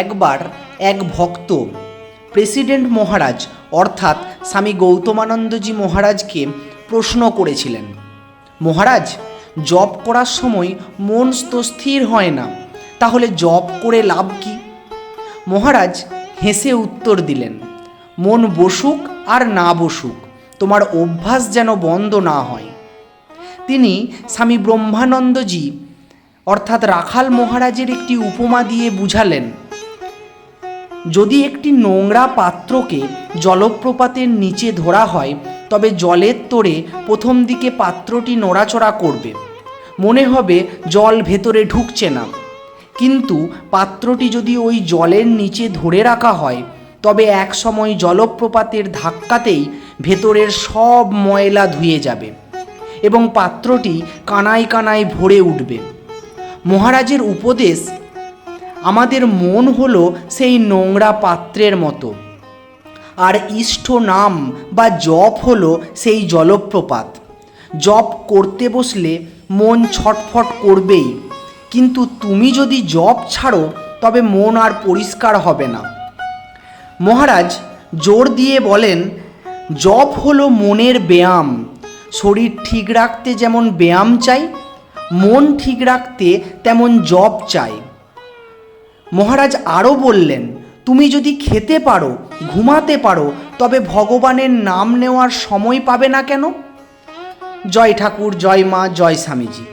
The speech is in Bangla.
একবার এক ভক্ত প্রেসিডেন্ট মহারাজ অর্থাৎ স্বামী গৌতমানন্দজি মহারাজকে প্রশ্ন করেছিলেন, মহারাজ, জপ করার সময় মন তো স্থির হয় না, তাহলে জপ করে লাভ কি? মহারাজ হেসে উত্তর দিলেন, মন বসুক আর না বসুক, তোমার অভ্যাস যেন বন্ধ না হয়। তিনি স্বামী ব্রহ্মানন্দজি অর্থাৎ রাখাল মহারাজের একটি উপমা দিয়ে বুঝালেন, যদি একটি নোংরা পাত্রকে জলপ্রপাতের নিচে ধরা হয় তবে জলের তোড়ে প্রথম দিকে পাত্রটি নড়াচড়া করবে, মনে হবে জল ভেতরে ঢুকছে না। কিন্তু পাত্রটি যদি ওই জলের নিচে ধরে রাখা হয় তবে এক সময় জলপ্রপাতের ধাক্কাতেই ভেতরের সব ময়লা ধুয়ে যাবে এবং পাত্রটি কানায় কানায় ভরে উঠবে। মহারাজের উপদেশ, আমাদের মন হলো সেই নোংরা পাত্রের মতো, আর ইষ্ট নাম বা জপ হলো সেই জলপ্রপাত। জপ করতে বসলে মন ছটফট করবেই, কিন্তু তুমি যদি জপ ছাড়ো তবে মন আর পরিষ্কার হবে না। মহারাজ জোর দিয়ে বলেন, জপ হলো মনের ব্যায়াম। শরীর ঠিক রাখতে যেমন ব্যায়াম চাই, মন ঠিক রাখতে তেমন জপ চাই। মহারাজ আরও বললেন, তুমি যদি খেতে পারো, ঘুমাতে পারো, তবে ভগবানের নাম নেওয়ার সময় পাবে না কেন? জয় ঠাকুর, জয় মা, জয় স্বামীজি।